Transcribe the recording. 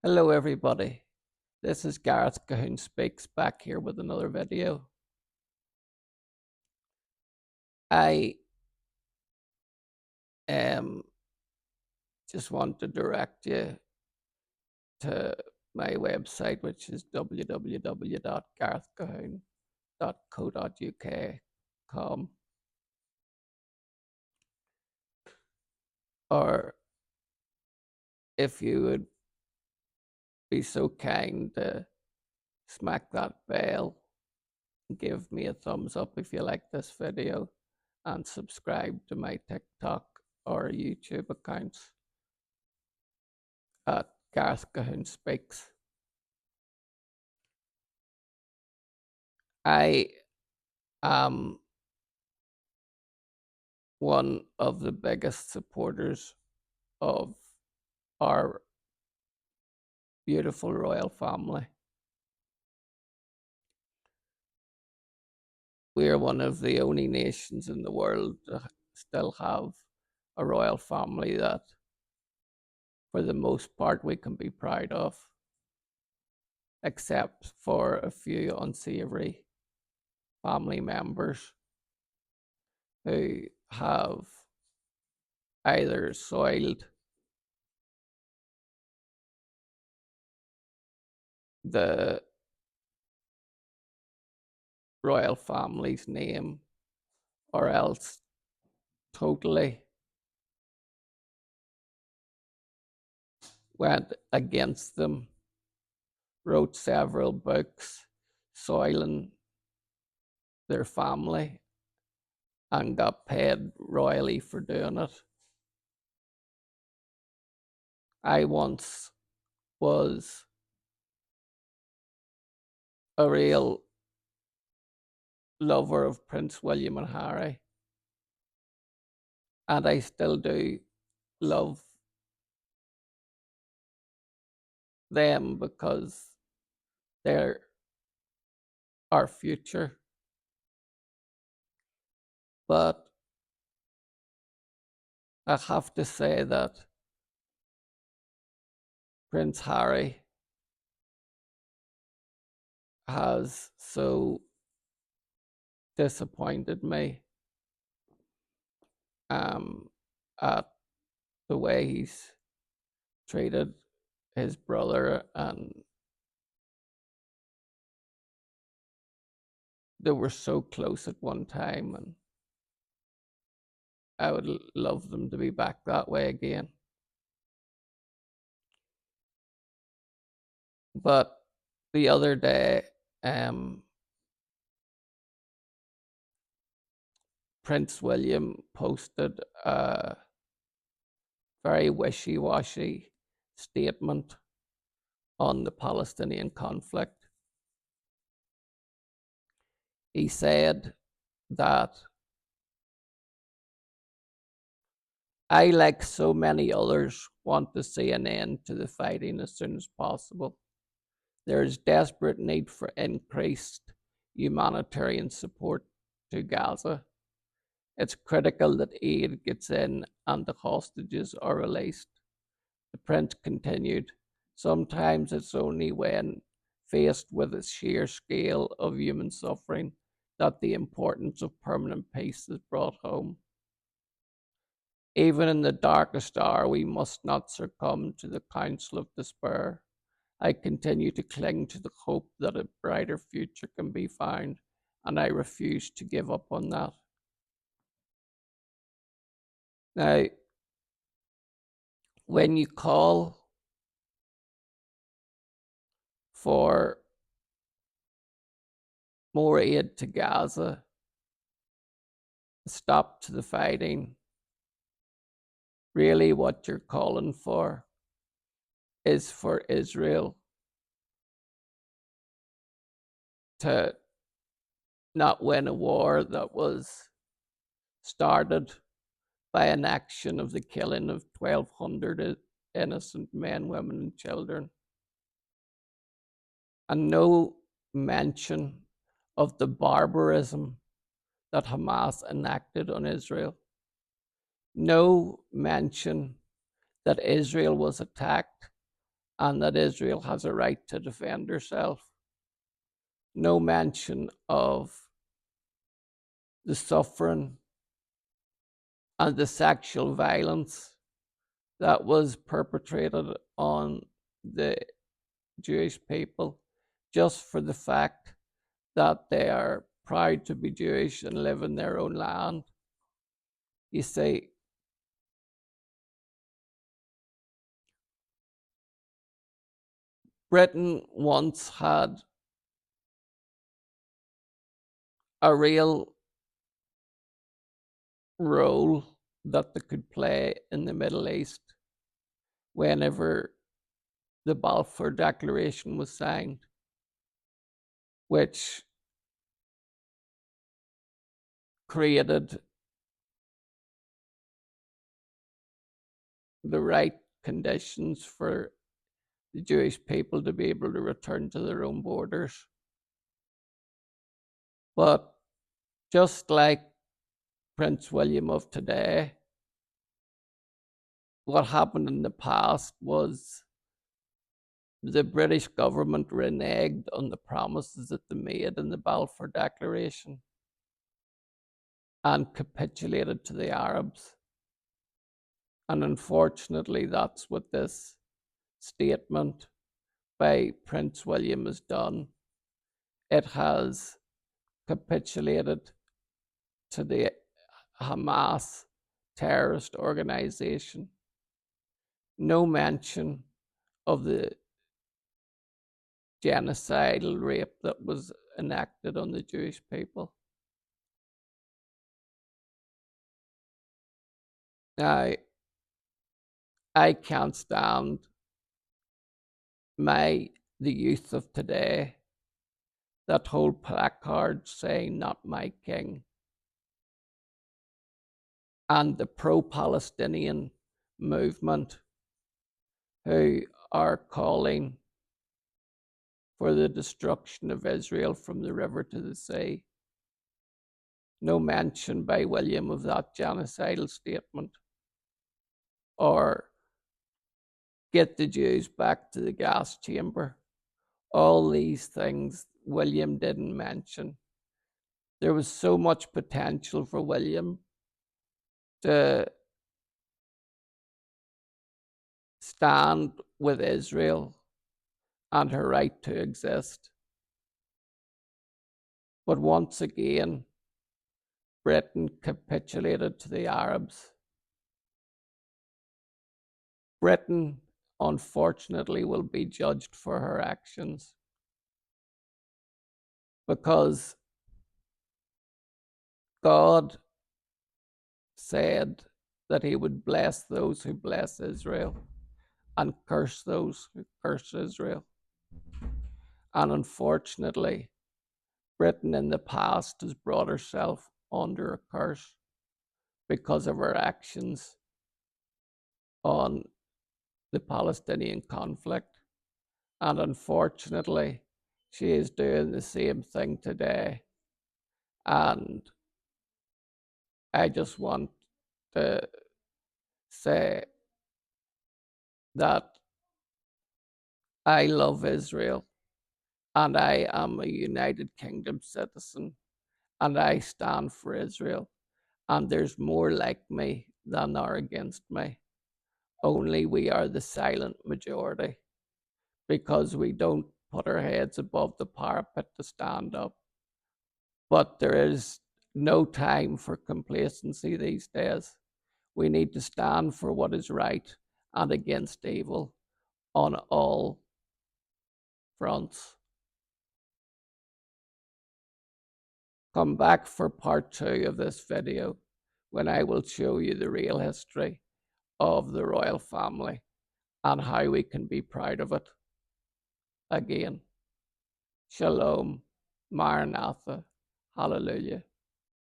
Hello, everybody. This is Gareth Cahoon Speaks back here with another video. I just want to direct you to my website, which is www.garethcahoon.co.uk, or if you would be so kind to smack that bell and give me a thumbs up if you like this video, and subscribe to my TikTok or YouTube accounts at Gareth Cahoon Speaks. I am one of the biggest supporters of our beautiful royal family. We are one of the only nations in the world to still have a royal family that, for the most part, we can be proud of, except for a few unsavory family members who have either soiled the royal family's name or else totally went against them, wrote several books soiling their family, and got paid royally for doing it. I once was a real lover of Prince William and Harry, and I still do love them because they're our future. But I have to say that Prince Harry has so disappointed me at the way he's treated his brother, and they were so close at one time, and I would love them to be back that way again. But the other day, Prince William posted a very wishy-washy statement on the Palestinian conflict. He said that I, like so many others, want to see an end to the fighting as soon as possible. There is desperate need for increased humanitarian support to Gaza. It's critical that aid gets in and the hostages are released. The prince continued, sometimes it's only when faced with the sheer scale of human suffering that the importance of permanent peace is brought home. Even in the darkest hour, we must not succumb to the counsel of despair. I continue to cling to the hope that a brighter future can be found, and I refuse to give up on that. Now, when you call for more aid to Gaza, a stop to the fighting, really what you're calling for is for Israel to not win a war that was started by an action of the killing of 1,200 innocent men, women, and children, and no mention of the barbarism that Hamas enacted on Israel. No mention that Israel was attacked and that Israel has a right to defend herself. No mention of the suffering and the sexual violence that was perpetrated on the Jewish people just for the fact that they are proud to be Jewish and live in their own land. You see, Britain once had a real role that they could play in the Middle East whenever the Balfour Declaration was signed, which created the right conditions for the Jewish people to be able to return to their own borders. But just like Prince William of today, what happened in the past was the British government reneged on the promises that they made in the Balfour Declaration and capitulated to the Arabs. And unfortunately, that's what this statement by Prince William has done. It has capitulated to the Hamas terrorist organization. No mention of the genocidal rape that was enacted on the Jewish people. Now, I can't stand the youth of today that hold placards saying "Not my king," and the pro-Palestinian movement who are calling for the destruction of Israel from the river to the sea. No mention by William of that genocidal statement, or get the Jews back to the gas chamber. All these things William didn't mention. There was so much potential for William to stand with Israel and her right to exist. But once again, Britain capitulated to the Arabs. Britain, unfortunately, will be judged for her actions because God said that he would bless those who bless Israel and curse those who curse Israel. And unfortunately, Britain in the past has brought herself under a curse because of her actions on the Palestinian conflict. And unfortunately, she is doing the same thing today. And I just want to say that I love Israel and I am a United Kingdom citizen and I stand for Israel. And there's more like me than are against me. Only we are the silent majority because we don't put our heads above the parapet to stand up. But there is no time for complacency these days. We need to stand for what is right and against evil on all fronts. Come back for part 2 of this video when I will show you the real history of the royal family and how we can be proud of it again. Shalom, Maranatha, Hallelujah.